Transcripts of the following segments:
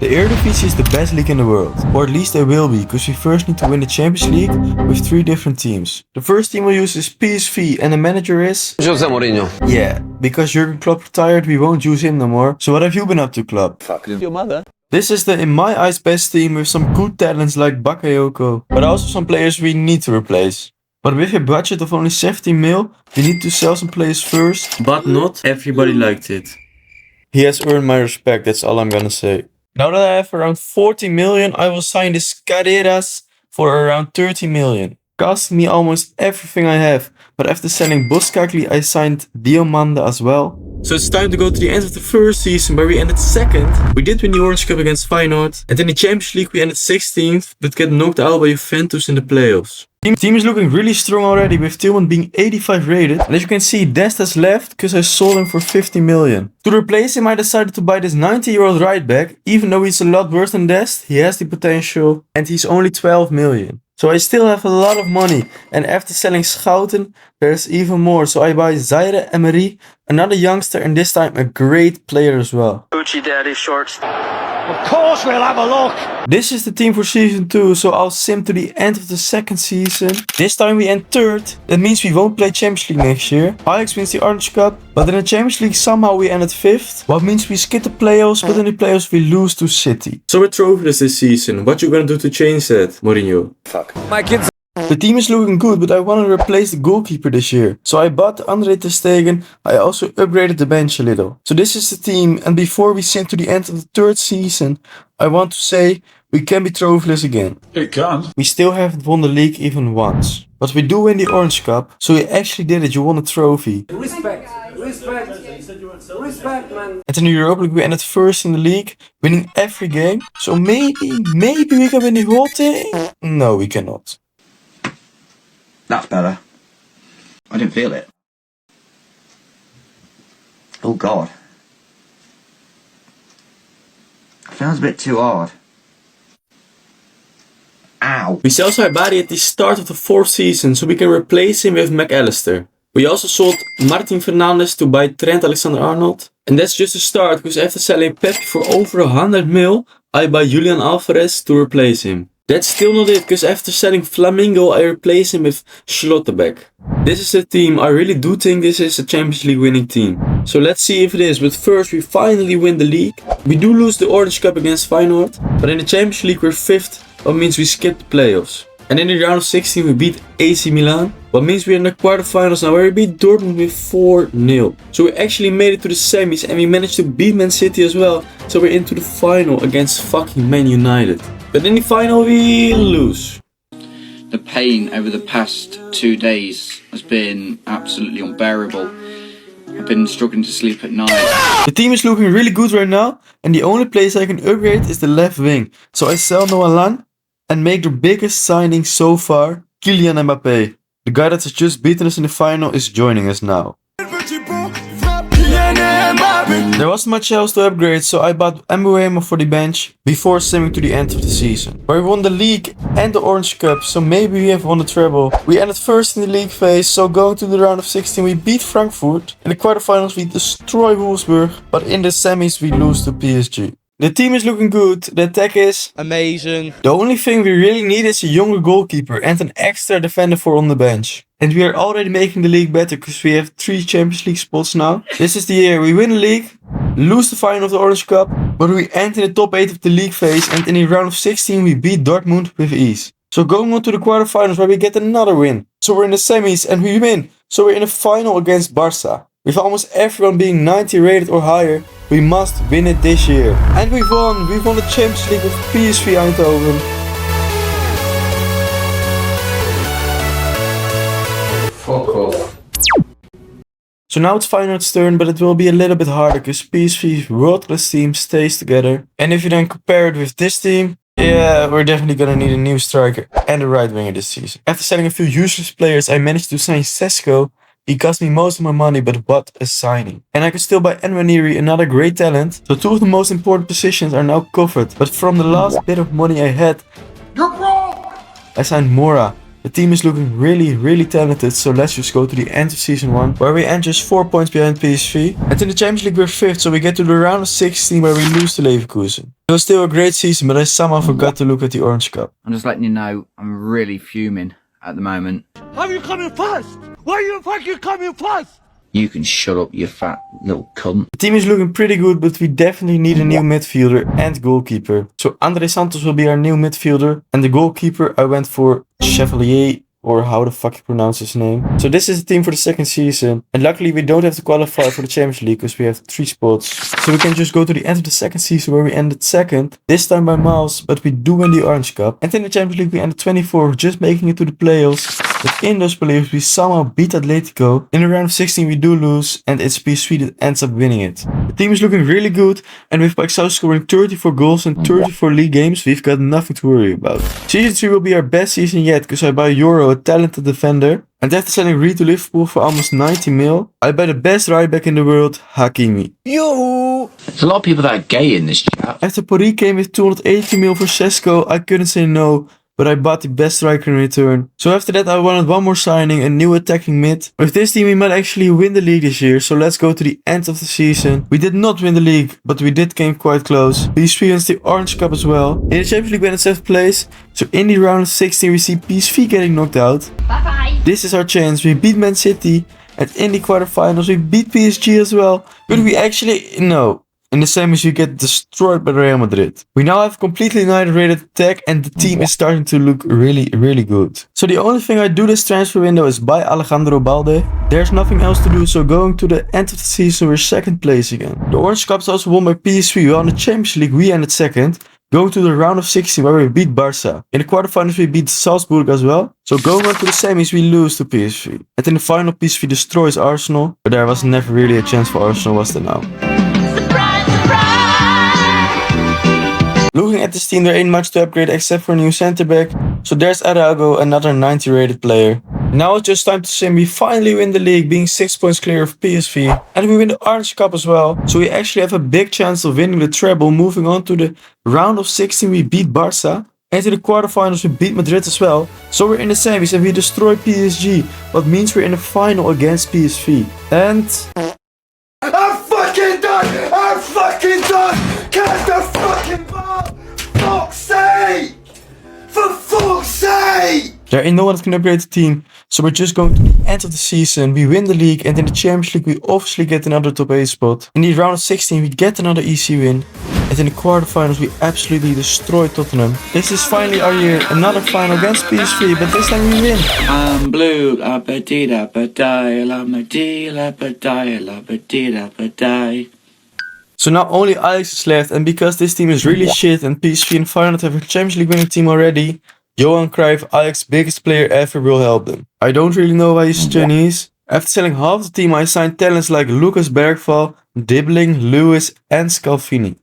The eredivisie is the best league in the world, or at least they will be, because we first need to win the Champions League with 3 different teams. The first team we'll use is PSV and the manager is... Jose Mourinho. Yeah, because Jurgen Klopp retired, we won't use him no more. So what have you been up to, Klopp? Fuck your mother. This is the, in my eyes, best team with some good talents like Bakayoko, but also some players we need to replace. But with a budget of only 17 mil, we need to sell some players first, but not everybody liked it. He has earned my respect, that's all I'm gonna say. Now that I have around 40 million, I will sign this Carreras for around 30 million. Costing me almost everything I have, but after selling Boskakli, I signed Diomande as well. So it's time to go to the end of the first season where we ended second. We did win the Orange Cup against Feyenoord, and in the Champions League we ended 16th, but get knocked out by Juventus in the playoffs. The team is looking really strong already, with Tillman being 85 rated. And as you can see, Dest has left because I sold him for 50 million. To replace him, I decided to buy this 90-year-old right back. Even though he's a lot worse than Dest, he has the potential and he's only 12 million. So I still have a lot of money, and after selling Schouten, there's even more. So I buy Zaire Emery, another youngster, and this time a great player as well. Gucci Daddy shorts. Of course we'll have a look. This is the team for season 2, so I'll sim to the end of the second season. This time we end 3rd, that means we won't play Champions League next year. Ajax wins the Orange Cup, but in the Champions League somehow we ended 5th. What means we skip the playoffs, but in the playoffs we lose to City. So we're trophyless this season. What you gonna do to change that, Mourinho? Fuck. My kids. The team is looking good, but I want to replace the goalkeeper this year. So I bought Andre ter Stegen. I also upgraded the bench a little. So this is the team, and before we sim to the end of the 3rd season, I want to say we can be trophyless again. It can. We still haven't won the league even once. But we do win the Orange Cup, so you actually did it, you won a trophy. Respect, man. And in the Europa League we ended 1st in the league, winning every game. So maybe we can win the whole thing? No, we cannot. That's better. I didn't feel it. Oh god. It feels a bit too hard. Ow. We sell Saibari at the start of the 4th season, so we can replace him with McAllister. We also sold Martin Fernandes to buy Trent Alexander-Arnold. And that's just the start, because after selling Pepe for over 100 mil, I buy Julian Alvarez to replace him. That's still not it, because after selling Flamingo, I replace him with Schlotterbeck. This is the team. I really do think this is a Champions League winning team. So let's see if it is, but first we finally win the league. We do lose the Orange Cup against Feyenoord, but in the Champions League we're 5th, what means we skip the playoffs. And in the round of 16 we beat AC Milan, what means we're in the quarterfinals now, where we beat Dortmund with 4-0. So we actually made it to the semis, and we managed to beat Man City as well. So we're into the final against fucking Man United. But in the final we lose. The pain over the past 2 days has been absolutely unbearable. I've been struggling to sleep at night. The team is looking really good right now, and the only place I can upgrade is the left wing. So I sell Noah Lang and make the biggest signing so far, Kylian Mbappé. The guy that has just beaten us in the final is joining us now. There wasn't much else to upgrade, so I bought Mbuemo for the bench before simming to the end of the season, where we won the league and the Orange Cup, so maybe we have won the treble. We ended 1st in the league phase, so going to the round of 16 we beat Frankfurt. In the quarterfinals we destroy Wolfsburg, but in the semis we lose to PSG. The team is looking good, the attack is amazing. The only thing we really need is a younger goalkeeper and an extra defender for on the bench. And we are already making the league better because we have 3 Champions League spots now. This is the year we win the league, lose the final of the Orange Cup, but we end in the top 8 of the league phase, and in the round of 16 we beat Dortmund with ease. So going on to the quarterfinals where we get another win. So we're in the semis and we win. So we're in the final against Barca. With almost everyone being 90 rated or higher, we must win it this year. And we've won the Champions League with PSV Eindhoven. Fuck off. So now it's Feyenoord's turn, but it will be a little bit harder because PSV's world-class team stays together. And if you then compare it with this team, yeah, we're definitely gonna need a new striker and a right winger this season. After selling a few useless players, I managed to sign Sesko. He cost me most of my money, but what a signing. And I could still buy Nwaneri, another great talent. So 2 of the most important positions are now covered. But from the last bit of money I had, I signed Mora. The team is looking really talented, so let's just go to the end of season 1, where we end just 4 points behind PSV. And in the Champions League we're 5th, so we get to the round of 16 where we lose to Leverkusen. It was still a great season, but I somehow forgot to look at the Orange Cup. I'm just letting you know, I'm really fuming at the moment. How are you coming first? Why are you fucking coming first? You can shut up, you fat little cunt. The team is looking pretty good, but we definitely need a new midfielder and goalkeeper. So Andre Santos will be our new midfielder, and the goalkeeper I went for Chevalier, or how the fuck you pronounce his name. So this is the team for the second season, and luckily we don't have to qualify for the Champions League because we have 3 spots. So we can just go to the end of the second season where we ended 2nd, this time by miles, but we do win the Orange Cup. And in the Champions League we ended 24th, just making it to the playoffs. But in those playoffs we somehow beat Atletico. In the round of 16 we do lose, and it's PSV that ends up winning it. The team is looking really good, and with Paixão scoring 34 goals in 34 league games, we've got nothing to worry about. Season 3 will be our best season yet, because I buy Euro, a talented defender, and after selling Reed to Liverpool for almost 90 mil, I buy the best right back in the world, Hakimi. Yo! There's a lot of people that are gay in this chat. After Pori came with 280 mil for Sesko, I couldn't say no, but I bought the best striker in return. So after that I wanted one more signing, a new attacking mid. With this team we might actually win the league this year, so let's go to the end of the season. We did not win the league, but we did came quite close. PSV wins the Orange Cup as well. In the Champions League we ended 7th place, so in the round of 16 we see PSV getting knocked out. Bye bye. This is our chance, we beat Man City, and in the quarterfinals we beat PSG as well. But we actually, no. In the semis we get destroyed by Real Madrid. We now have a completely united attack, and the team is starting to look really good. So the only thing I do this transfer window is buy Alejandro Balde. There's nothing else to do, so going to the end of the season we're 2nd place again. The Orange Cup is also won by PSV, while in the Champions League we ended 2nd. Going to the round of 16 where we beat Barca. In the quarterfinals we beat Salzburg as well. So going on to the semis we lose to PSV. And in the final PSV destroys Arsenal. But there was never really a chance for Arsenal, was there now? Looking at this team, there ain't much to upgrade except for a new center back. So there's Arago, another 90 rated player. Now it's just time to say we finally win the league, being 6 points clear of PSV. And we win the Orange Cup as well. So we actually have a big chance of winning the treble. Moving on to the round of 16 we beat Barca. And in the quarterfinals we beat Madrid as well. So we're in the semis and we destroy PSG. What means we're in the final against PSV. And... I'm fucking done! I'm fucking done! Catch the fucking ball! Fuck's sake! For fuck's sake! There ain't no one that can upgrade the team, so we're just going to the end of the season. We win the league, and in the Champions League we obviously get another top 8 spot. In the round of 16 we get another easy win. And in the quarterfinals we absolutely destroy Tottenham. This is finally our year, another final against PSV, but this time we win. I'm blue, la ba dee da ba die, la ma dee la ba die, la ba dee da ba die. So now only Ajax is left, and because this team is really shit and PSV and Feyenoord have a Champions League winning team already, Johan Cruyff, Ajax's biggest player ever, will help them. I don't really know why he's Chinese. After selling half the team I signed talents like Lucas Bergval, Dibbling, Lewis and Scalvini.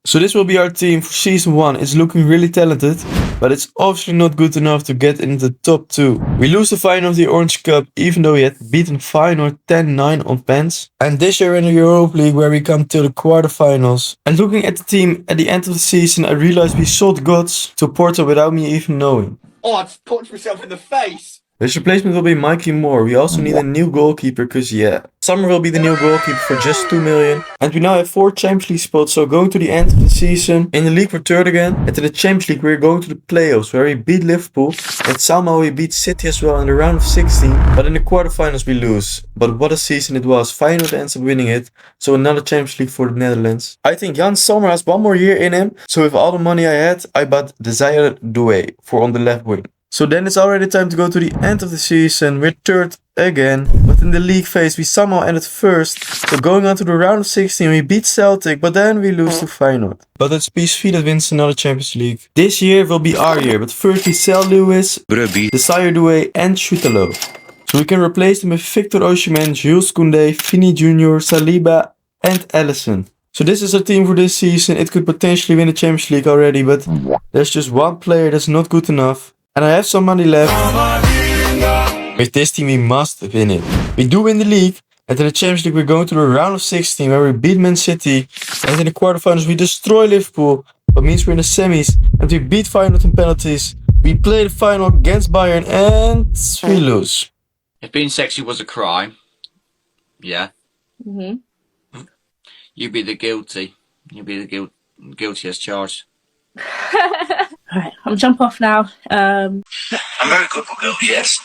So this will be our team for season 1. It's looking really talented, but it's obviously not good enough to get into the top 2. We lose the final of the Orange Cup, even though we had beaten Feyenoord 10-9 on pens. And this year in the Europa League where we come to the quarterfinals. And looking at the team at the end of the season, I realized we sold gods to Porto without me even knowing. Oh, I just punched myself in the face! His replacement will be Mikey Moore. We also need a new goalkeeper, cause yeah. Summer will be the new goalkeeper for just 2 million. And we now have 4 Champions League spots, so going to the end of the season. In the league we're 3rd again. And in the Champions League we're going to the playoffs where we beat Liverpool. And somehow we beat City as well in the round of 16. But in the quarterfinals we lose. But what a season it was. Feyenoord ends up winning it. So another Champions League for the Netherlands. I think Jan Sommer has 1 more year in him. So with all the money I had, I bought Desire Doué for on the left wing. So then it's already time to go to the end of the season. We're 3rd again, but in the league phase we somehow ended 1st. So going on to the round of 16 we beat Celtic, but then we lose to Feyenoord. But it's PSV that wins another Champions League. This year will be our year, but first we sell Lewis, Desire Doué and Schutalo. So we can replace them with Victor Osimhen, Jules Koundé, Vini Jr., Saliba and Alisson. So this is our team for this season. It could potentially win the Champions League already, but there's just one player that's not good enough. And I have some money left. With this team we must win it. We do win the league. And in the Champions League we're going to the round of 16 where we beat Man City. And in the quarterfinals we destroy Liverpool. That means we're in the semis. And we beat Feyenoord in penalties. We play the final against Bayern and we lose. If being sexy was a crime, yeah, you'd be the guilty. You'd be the guilty as charged. Alright, I'll jump off now. I'm very good for girls, yes.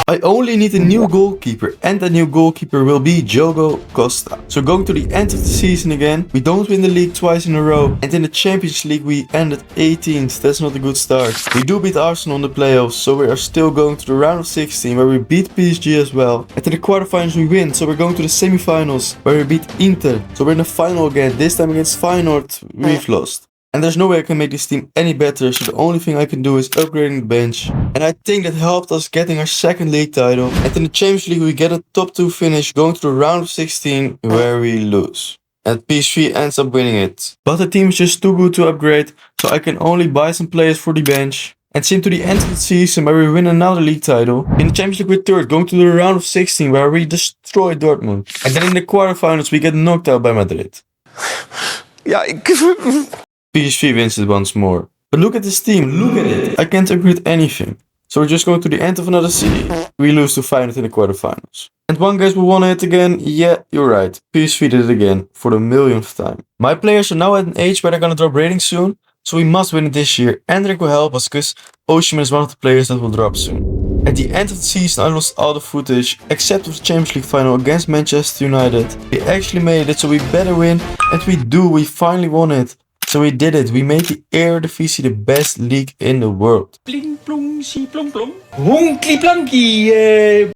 I only need a new goalkeeper, and that new goalkeeper will be Diogo Costa. So going to the end of the season again, we don't win the league twice in a row, and in the Champions League we ended 18th, that's not a good start. We do beat Arsenal in the playoffs, so we are still going to the round of 16 where we beat PSG as well. And in the quarterfinals we win, so we're going to the semifinals where we beat Inter. So we're in the final again, this time against Feyenoord, we've lost. And there's no way I can make this team any better, so the only thing I can do is upgrading the bench. And I think that helped us getting our second league title. And in the Champions League we get a top 2 finish, going to the round of 16 where we lose. And PSV ends up winning it. But the team is just too good to upgrade, so I can only buy some players for the bench. And seem to the end of the season where we win another league title. In the Champions League we're third, going to the round of 16 where we destroy Dortmund. And then in the quarterfinals we get knocked out by Madrid. PSV wins it once more. But look at this team, look at it. I can't agree with anything. So we're just going to the end of another series. We lose to Feyenoord in the quarterfinals. And one guys, we won it again. Yeah, you're right. PSV did it again for the millionth time. My players are now at an age where they're gonna drop ratings soon. So we must win it this year. Endrick will help us because Osimhen is one of the players that will drop soon. At the end of the season I lost all the footage except of the Champions League final against Manchester United. We actually made it, so we better win. And we do, we finally won it. So we did it, we made the eredivisie the best league in the world. Bling plong, si plong plong. Honky plonky.